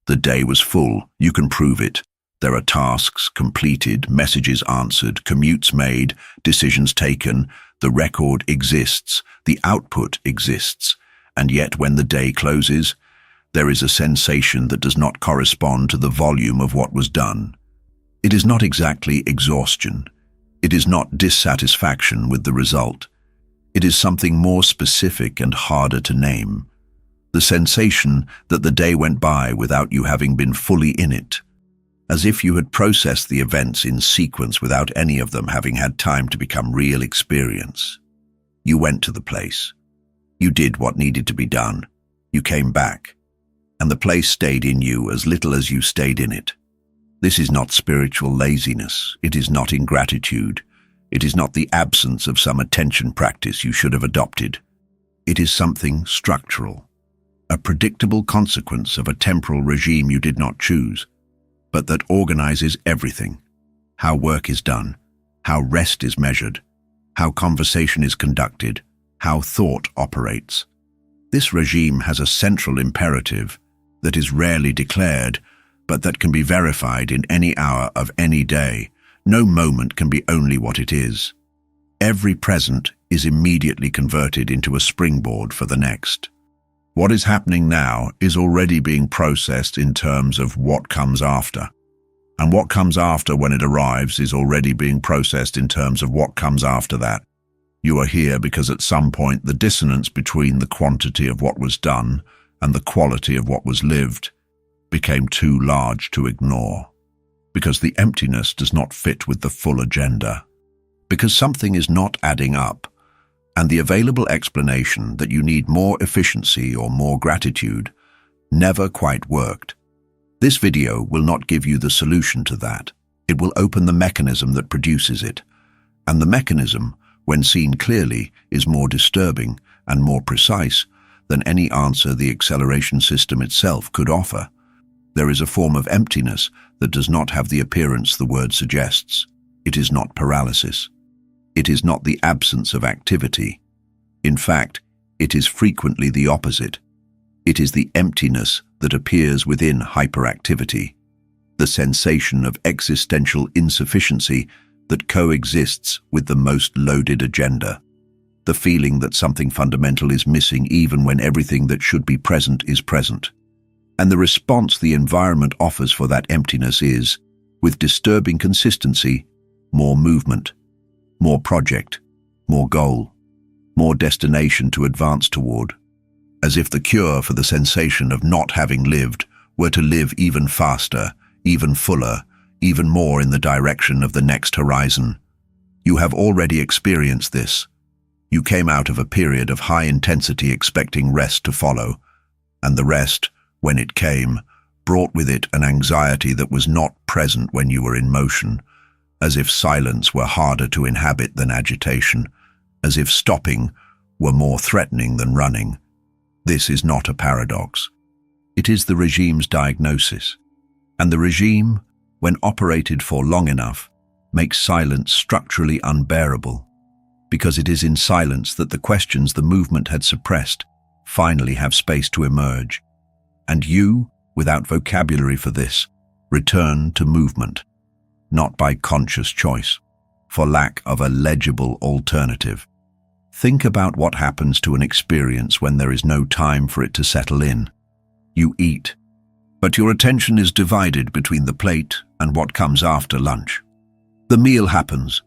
The day was full, you can prove it. There are tasks completed, messages answered, commutes made, decisions taken. The record exists, the output exists. And yet when the day closes, there is a sensation that does not correspond to the volume of what was done. It is not exactly exhaustion. It is not dissatisfaction with the result. It is something more specific and harder to name. The sensation that the day went by without you having been fully in it, as if you had processed the events in sequence without any of them having had time to become real experience. You went to the place. You did what needed to be done. You came back. And the place stayed in you as little as you stayed in it. This is not spiritual laziness. It is not ingratitude. It is not the absence of some attention practice you should have adopted. It is something structural, a predictable consequence of a temporal regime you did not choose, but that organizes everything: how work is done, how rest is measured, how conversation is conducted, how thought operates. This regime has a central imperative that is rarely declared, but that can be verified in any hour of any day. No moment can be only what it is. Every present is immediately converted into a springboard for the next. What is happening now is already being processed in terms of what comes after. And what comes after when it arrives is already being processed in terms of what comes after that. You are here because at some point the dissonance between the quantity of what was done and the quality of what was lived became too large to ignore. Because the emptiness does not fit with the full agenda. Because something is not adding up, and the available explanation that you need more efficiency or more gratitude never quite worked. This video will not give you the solution to that. It will open the mechanism that produces it. And the mechanism, when seen clearly, is more disturbing and more precise than any answer the acceleration system itself could offer. There is a form of emptiness that does not have the appearance the word suggests. It is not paralysis. It is not the absence of activity. In fact, it is frequently the opposite. It is the emptiness that appears within hyperactivity, the sensation of existential insufficiency that coexists with the most loaded agenda, the feeling that something fundamental is missing even when everything that should be present is present. And the response the environment offers for that emptiness is, with disturbing consistency, more movement, more project, more goal, more destination to advance toward, as if the cure for the sensation of not having lived were to live even faster, even fuller, even more in the direction of the next horizon. You have already experienced this. You came out of a period of high intensity expecting rest to follow, and the rest, when it came, brought with it an anxiety that was not present when you were in motion, as if silence were harder to inhabit than agitation, as if stopping were more threatening than running. This is not a paradox. It is the regime's diagnosis. And the regime, when operated for long enough, makes silence structurally unbearable, because it is in silence that the questions the movement had suppressed finally have space to emerge. And you, without vocabulary for this, return to movement, not by conscious choice, for lack of a legible alternative. Think about what happens to an experience when there is no time for it to settle in. You eat, but your attention is divided between the plate and what comes after lunch. The meal happens.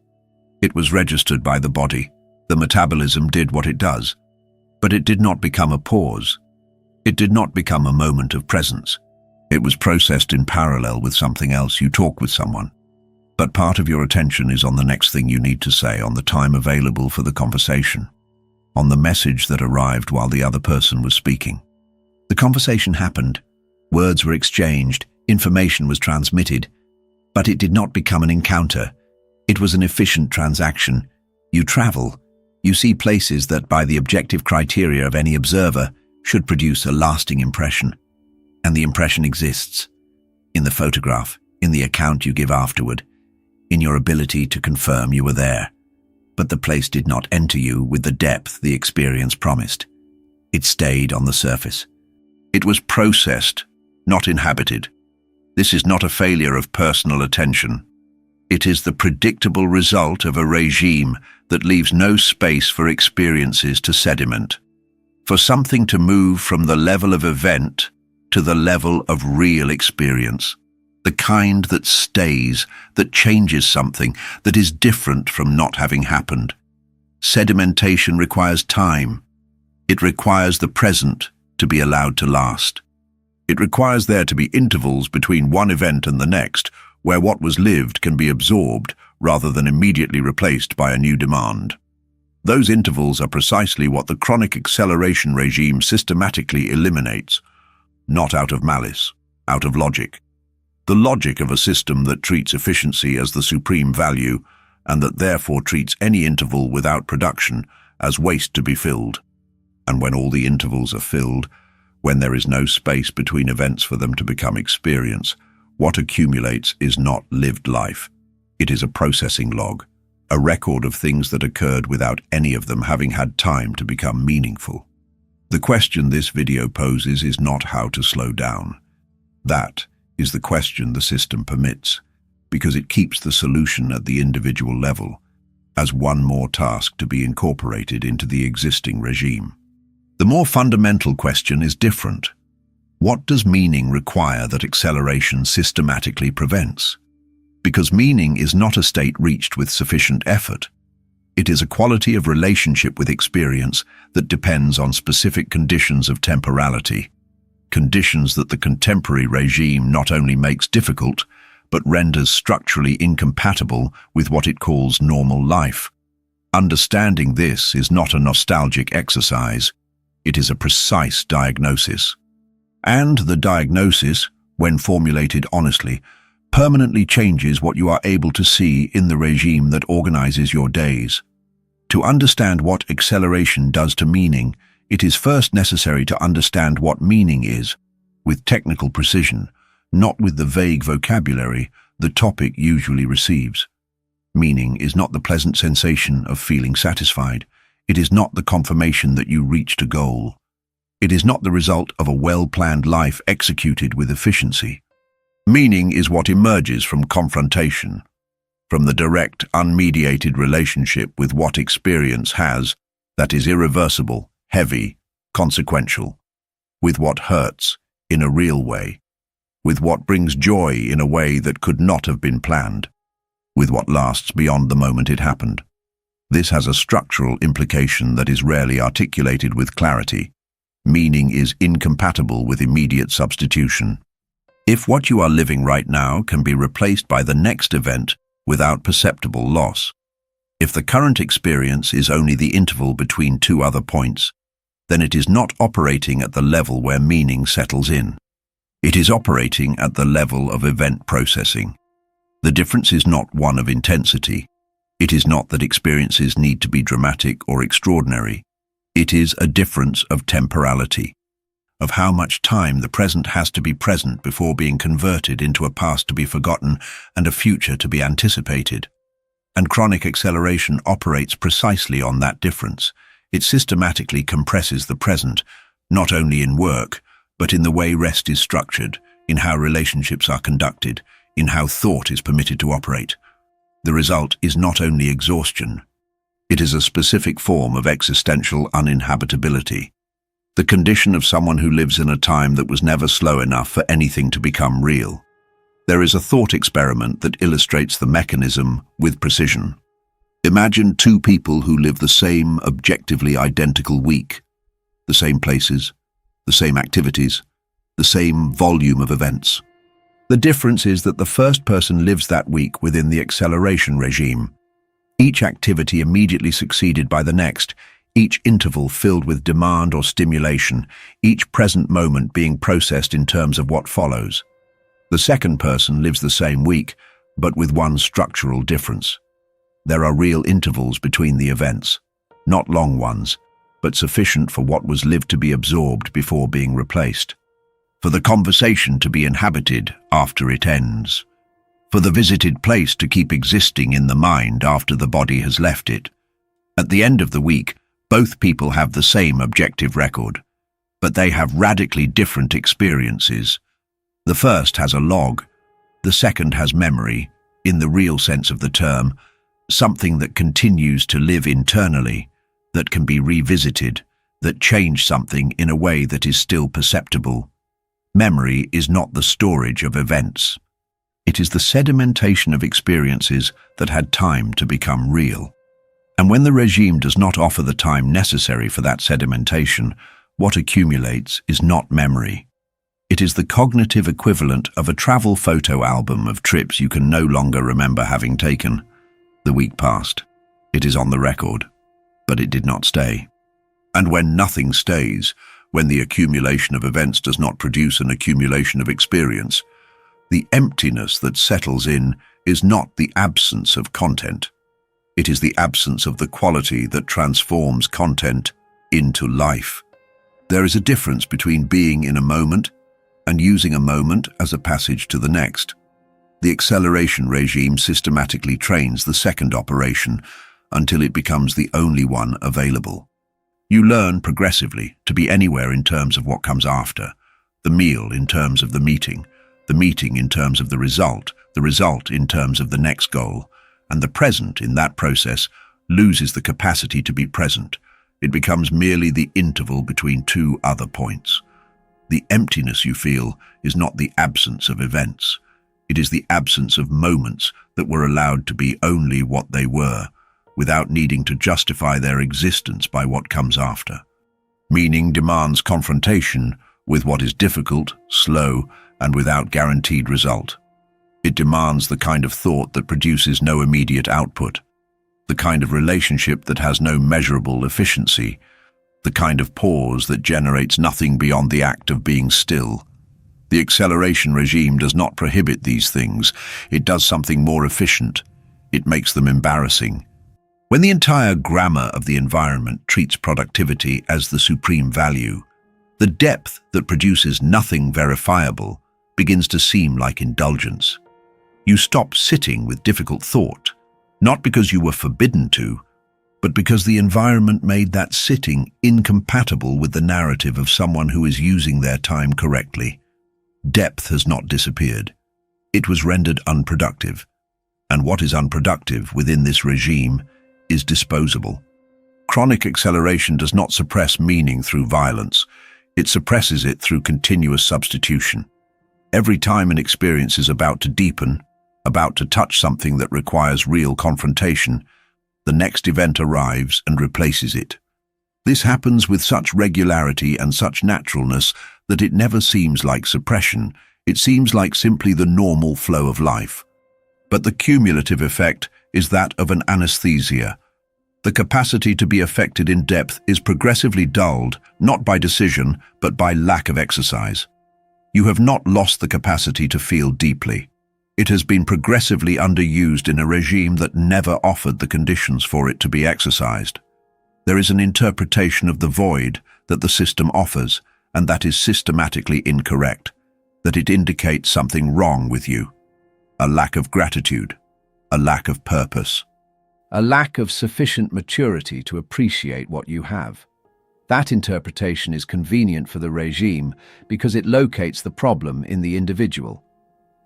It was registered by the body. The metabolism did what it does. But it did not become a pause. It did not become a moment of presence. It was processed in parallel with something else. You talk with someone. But part of your attention is on the next thing you need to say, on the time available for the conversation, on the message that arrived while the other person was speaking. The conversation happened. Words were exchanged. Information was transmitted. But it did not become an encounter. It was an efficient transaction. You travel. You see places that, by the objective criteria of any observer, should produce a lasting impression. And the impression exists. In the photograph, in the account you give afterward, in your ability to confirm you were there. But the place did not enter you with the depth the experience promised. It stayed on the surface. It was processed, not inhabited. This is not a failure of personal attention. It is the predictable result of a regime that leaves no space for experiences to sediment, for something to move from the level of event to the level of real experience, the kind that stays, that changes something, that is different from not having happened. Sedimentation requires time. It requires the present to be allowed to last. It requires there to be intervals between one event and the next, where what was lived can be absorbed rather than immediately replaced by a new demand. Those intervals are precisely what the chronic acceleration regime systematically eliminates, not out of malice, out of logic. The logic of a system that treats efficiency as the supreme value, and that therefore treats any interval without production as waste to be filled. And when all the intervals are filled, when there is no space between events for them to become experience, what accumulates is not lived life. It is a processing log, a record of things that occurred without any of them having had time to become meaningful. The question this video poses is not how to slow down. That is the question the system permits, because it keeps the solution at the individual level as one more task to be incorporated into the existing regime. The more fundamental question is different. What does meaning require that acceleration systematically prevents? Because meaning is not a state reached with sufficient effort. It is a quality of relationship with experience that depends on specific conditions of temporality, conditions that the contemporary regime not only makes difficult, but renders structurally incompatible with what it calls normal life. Understanding this is not a nostalgic exercise. It is a precise diagnosis. And the diagnosis, when formulated honestly, permanently changes what you are able to see in the regime that organizes your days. To understand what acceleration does to meaning, it is first necessary to understand what meaning is, with technical precision, not with the vague vocabulary the topic usually receives. Meaning is not the pleasant sensation of feeling satisfied. It is not the confirmation that you reached a goal. It is not the result of a well-planned life executed with efficiency. Meaning is what emerges from confrontation, from the direct, unmediated relationship with what experience has that is irreversible, heavy, consequential, with what hurts in a real way, with what brings joy in a way that could not have been planned, with what lasts beyond the moment it happened. This has a structural implication that is rarely articulated with clarity. Meaning is incompatible with immediate substitution. If what you are living right now can be replaced by the next event without perceptible loss, if the current experience is only the interval between two other points, then it is not operating at the level where meaning settles in. It is operating at the level of event processing. The difference is not one of intensity. It is not that experiences need to be dramatic or extraordinary. It is a difference of temporality, of how much time the present has to be present before being converted into a past to be forgotten and a future to be anticipated. And chronic acceleration operates precisely on that difference. It systematically compresses the present, not only in work, but in the way rest is structured, in how relationships are conducted, in how thought is permitted to operate. The result is not only exhaustion. It is a specific form of existential uninhabitability, the condition of someone who lives in a time that was never slow enough for anything to become real. There is a thought experiment that illustrates the mechanism with precision. Imagine two people who live the same objectively identical week, the same places, the same activities, the same volume of events. The difference is that the first person lives that week within the acceleration regime. Each activity immediately succeeded by the next, each interval filled with demand or stimulation, each present moment being processed in terms of what follows. The second person lives the same week, but with one structural difference. There are real intervals between the events, not long ones, but sufficient for what was lived to be absorbed before being replaced, for the conversation to be inhabited after it ends, for the visited place to keep existing in the mind after the body has left it. At the end of the week, both people have the same objective record, but they have radically different experiences, The first has a log, the second has memory, in the real sense of the term, something that continues to live internally, that can be revisited, that change something in a way that is still perceptible. Memory is not the storage of events. It is the sedimentation of experiences that had time to become real. And when the regime does not offer the time necessary for that sedimentation, what accumulates is not memory. It is the cognitive equivalent of a travel photo album of trips you can no longer remember having taken. The week passed. It is on the record, but it did not stay. And when nothing stays, when the accumulation of events does not produce an accumulation of experience, the emptiness that settles in is not the absence of content. It is the absence of the quality that transforms content into life. There is a difference between being in a moment and using a moment as a passage to the next. The acceleration regime systematically trains the second operation until it becomes the only one available. You learn progressively to be anywhere in terms of what comes after, the meal in terms of the meeting in terms of the result in terms of the next goal, and the present in that process loses the capacity to be present. It becomes merely the interval between two other points. The emptiness you feel is not the absence of events. It is the absence of moments that were allowed to be only what they were, without needing to justify their existence by what comes after. Meaning demands confrontation with what is difficult, slow, and without guaranteed result. It demands the kind of thought that produces no immediate output, the kind of relationship that has no measurable efficiency, the kind of pause that generates nothing beyond the act of being still. The acceleration regime does not prohibit these things. It does something more efficient. It makes them embarrassing. When the entire grammar of the environment treats productivity as the supreme value, the depth that produces nothing verifiable begins to seem like indulgence. You stop sitting with difficult thought, not because you were forbidden to, but because the environment made that sitting incompatible with the narrative of someone who is using their time correctly. Depth has not disappeared. It was rendered unproductive. And what is unproductive within this regime is disposable. Chronic acceleration does not suppress meaning through violence. It suppresses it through continuous substitution. Every time an experience is about to deepen, about to touch something that requires real confrontation, the next event arrives and replaces it. This happens with such regularity and such naturalness that it never seems like suppression. It seems like simply the normal flow of life. But the cumulative effect is that of an anesthesia. The capacity to be affected in depth is progressively dulled, not by decision, but by lack of exercise. You have not lost the capacity to feel deeply. It has been progressively underused in a regime that never offered the conditions for it to be exercised. There is an interpretation of the void that the system offers, and that is systematically incorrect, that it indicates something wrong with you. A lack of gratitude, a lack of purpose, a lack of sufficient maturity to appreciate what you have. That interpretation is convenient for the regime because it locates the problem in the individual,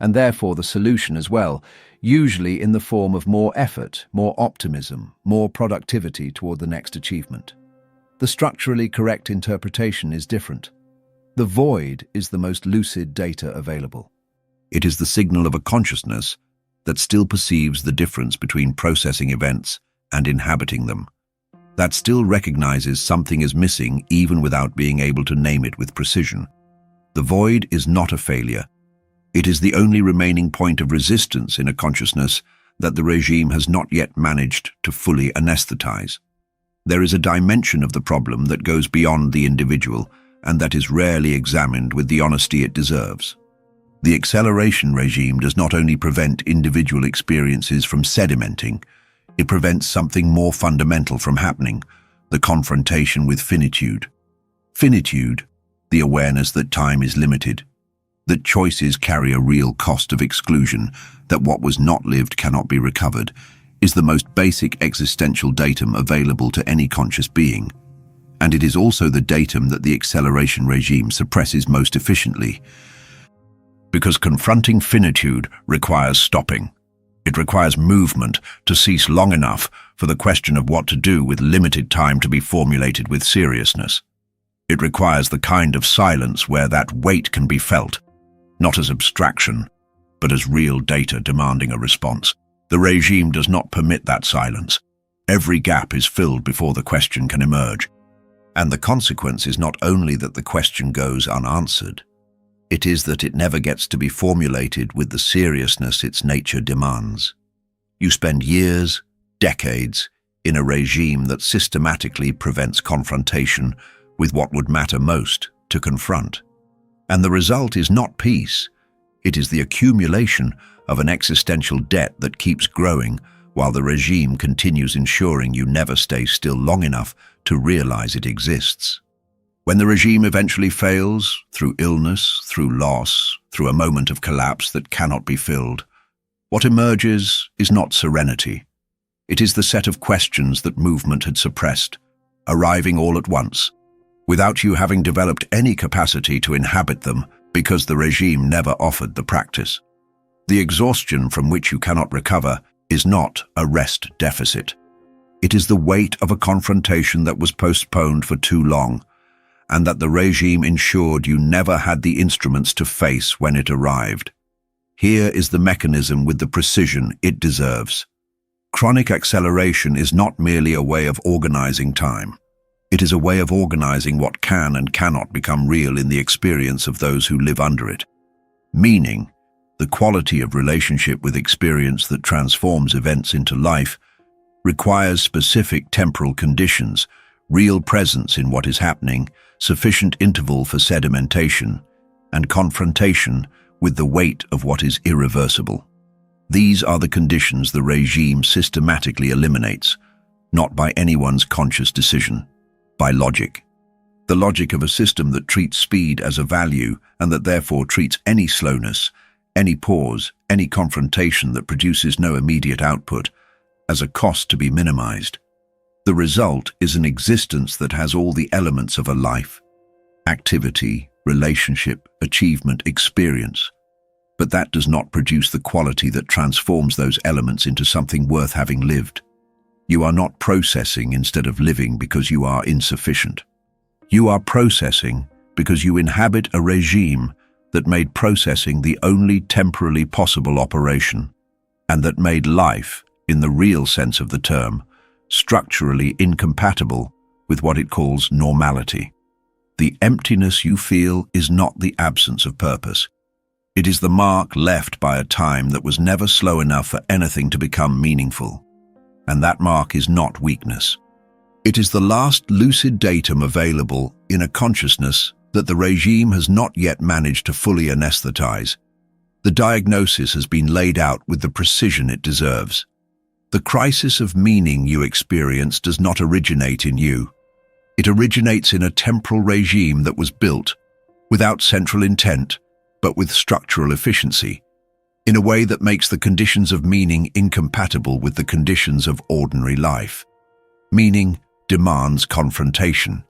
and therefore the solution as well, usually in the form of more effort, more optimism, more productivity toward the next achievement. The structurally correct interpretation is different. The void is the most lucid data available. It is the signal of a consciousness that still perceives the difference between processing events and inhabiting them, that still recognizes something is missing even without being able to name it with precision. The void is not a failure. It is the only remaining point of resistance in a consciousness that the regime has not yet managed to fully anesthetize. There is a dimension of the problem that goes beyond the individual and that is rarely examined with the honesty it deserves. The acceleration regime does not only prevent individual experiences from sedimenting, it prevents something more fundamental from happening, the confrontation with finitude. Finitude, the awareness that time is limited, that choices carry a real cost of exclusion, that what was not lived cannot be recovered, is the most basic existential datum available to any conscious being. And it is also the datum that the acceleration regime suppresses most efficiently. Because confronting finitude requires stopping. It requires movement to cease long enough for the question of what to do with limited time to be formulated with seriousness. It requires the kind of silence where that weight can be felt, not as abstraction, but as real data demanding a response. The regime does not permit that silence. Every gap is filled before the question can emerge. And the consequence is not only that the question goes unanswered, it is that it never gets to be formulated with the seriousness its nature demands. You spend years, decades, in a regime that systematically prevents confrontation with what would matter most to confront. And the result is not peace. It is the accumulation of an existential debt that keeps growing while the regime continues ensuring you never stay still long enough to realize it exists. When the regime eventually fails, through illness, through loss, through a moment of collapse that cannot be filled, what emerges is not serenity. It is the set of questions that movement had suppressed, arriving all at once, without you having developed any capacity to inhabit them because the regime never offered the practice. The exhaustion from which you cannot recover is not a rest deficit. It is the weight of a confrontation that was postponed for too long, and that the regime ensured you never had the instruments to face when it arrived. Here is the mechanism with the precision it deserves. Chronic acceleration is not merely a way of organizing time. It is a way of organizing what can and cannot become real in the experience of those who live under it. Meaning, the quality of relationship with experience that transforms events into life, requires specific temporal conditions, real presence in what is happening, sufficient interval for sedimentation, and confrontation with the weight of what is irreversible. These are the conditions the regime systematically eliminates, not by anyone's conscious decision, by logic. The logic of a system that treats speed as a value and that therefore treats any slowness, any pause, any confrontation that produces no immediate output as a cost to be minimized. The result is an existence that has all the elements of a life: activity, relationship, achievement, experience. But that does not produce the quality that transforms those elements into something worth having lived. You are not processing instead of living because you are insufficient. You are processing because you inhabit a regime that made processing the only temporally possible operation, and that made life, in the real sense of the term, structurally incompatible with what it calls normality. The emptiness you feel is not the absence of purpose. It is the mark left by a time that was never slow enough for anything to become meaningful. And that mark is not weakness. It is the last lucid datum available in a consciousness that the regime has not yet managed to fully anesthetize. The diagnosis has been laid out with the precision it deserves. The crisis of meaning you experience does not originate in you. It originates in a temporal regime that was built, without central intent, but with structural efficiency, in a way that makes the conditions of meaning incompatible with the conditions of ordinary life. Meaning demands confrontation.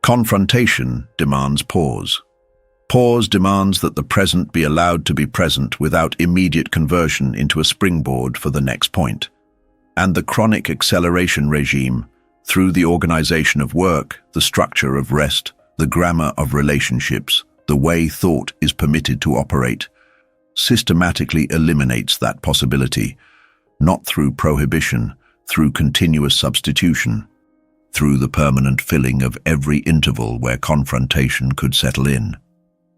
Confrontation demands pause. Pause demands that the present be allowed to be present without immediate conversion into a springboard for the next point. And the chronic acceleration regime, through the organization of work, the structure of rest, the grammar of relationships, the way thought is permitted to operate, systematically eliminates that possibility, not through prohibition, through continuous substitution, through the permanent filling of every interval where confrontation could settle in.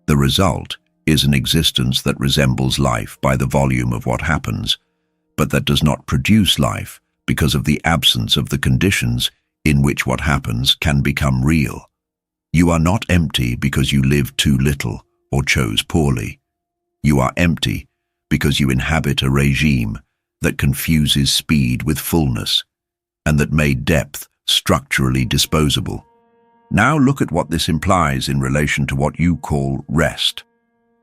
The result is an existence that resembles life by the volume of what happens, but that does not produce life because of the absence of the conditions in which what happens can become real. You are not empty because you lived too little or chose poorly. You are empty because you inhabit a regime that confuses speed with fullness and that made depth structurally disposable. Now look at what this implies in relation to what you call rest.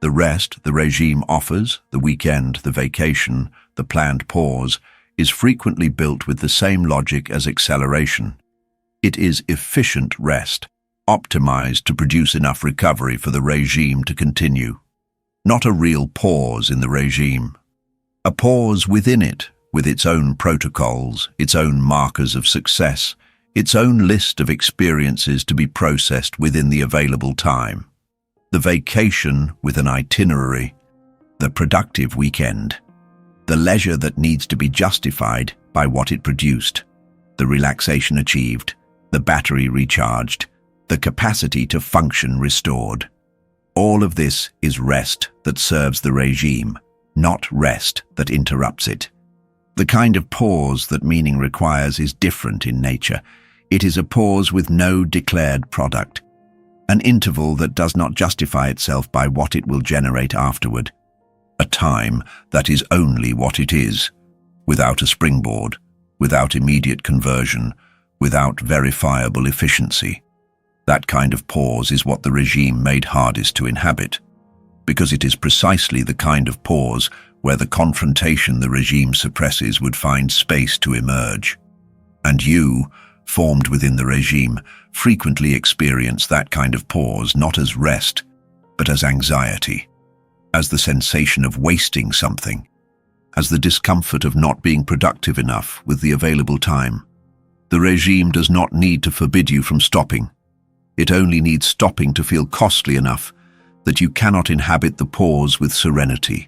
The rest the regime offers, the weekend, the vacation, the planned pause, is frequently built with the same logic as acceleration. It is efficient rest, optimized to produce enough recovery for the regime to continue. not a real pause in the regime. A pause within it, with its own protocols, its own markers of success, its own list of experiences to be processed within the available time. The vacation with an itinerary, the productive weekend, the leisure that needs to be justified by what it produced, the relaxation achieved, the battery recharged, the capacity to function restored. All of this is rest that serves the regime, not rest that interrupts it. The kind of pause that meaning requires is different in nature. It is a pause with no declared product, an interval that does not justify itself by what it will generate afterward, a time that is only what it is, without a springboard, without immediate conversion, without verifiable efficiency. That kind of pause is what the regime made hardest to inhabit, because it is precisely the kind of pause where the confrontation the regime suppresses would find space to emerge. And you, formed within the regime, frequently experience that kind of pause not as rest, but as anxiety, as the sensation of wasting something, as the discomfort of not being productive enough with the available time. The regime does not need to forbid you from stopping. It only needs stopping to feel costly enough that you cannot inhabit the pause with serenity.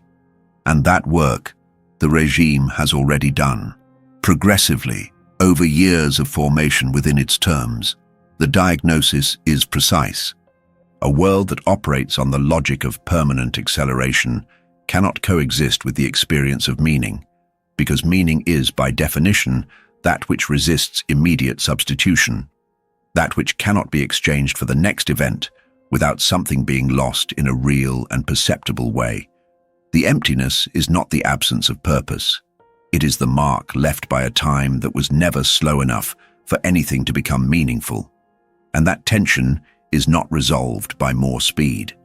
And that work the regime has already done, progressively, over years of formation within its terms. The diagnosis is precise. A world that operates on the logic of permanent acceleration cannot coexist with the experience of meaning, because meaning is, by definition, that which resists immediate substitution, that which cannot be exchanged for the next event without something being lost in a real and perceptible way. The emptiness is not the absence of purpose. It is the mark left by a time that was never slow enough for anything to become meaningful. And that tension is not resolved by more speed.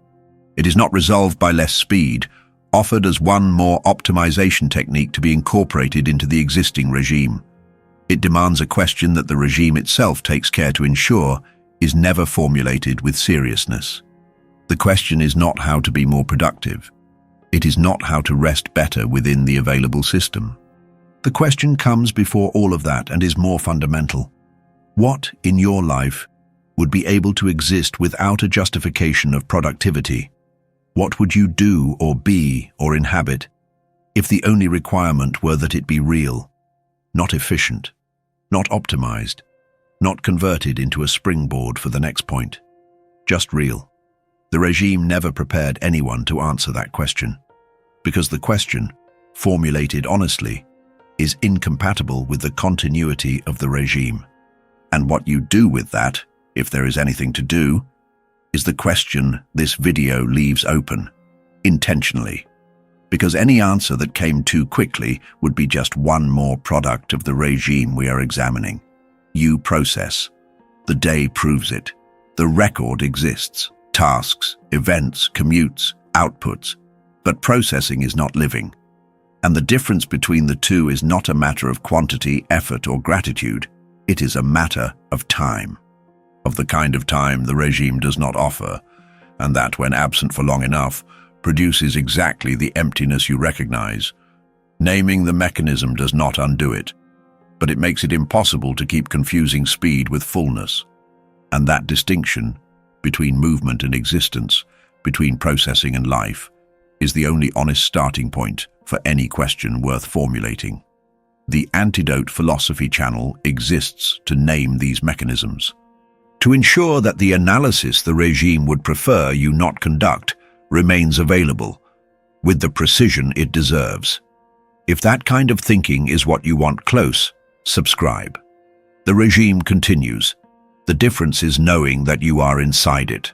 It is not resolved by less speed, offered as one more optimization technique to be incorporated into the existing regime. It demands a question that the regime itself takes care to ensure is never formulated with seriousness. The question is not how to be more productive. It is not how to rest better within the available system. The question comes before all of that and is more fundamental. What, in your life, would be able to exist without a justification of productivity? What would you do or be or inhabit if the only requirement were that it be real, not efficient, not optimized, not converted into a springboard for the next point? Just real. The regime never prepared anyone to answer that question, because the question, formulated honestly, is incompatible with the continuity of the regime. And what you do with that, if there is anything to do, is the question this video leaves open, intentionally. Because any answer that came too quickly would be just one more product of the regime we are examining. You process. The day proves it. The record exists. Tasks, events, commutes, outputs. But processing is not living. And the difference between the two is not a matter of quantity, effort, or gratitude. It is a matter of time. Of the kind of time the regime does not offer, and that, when absent for long enough, produces exactly the emptiness you recognize. Naming the mechanism does not undo it, but it makes it impossible to keep confusing speed with fullness. And that distinction, between movement and existence, between processing and life, is the only honest starting point for any question worth formulating. The Antidote Philosophy channel exists to name these mechanisms, to ensure that the analysis the regime would prefer you not conduct remains available, with the precision it deserves. If that kind of thinking is what you want close, subscribe. The regime continues. The difference is knowing that you are inside it.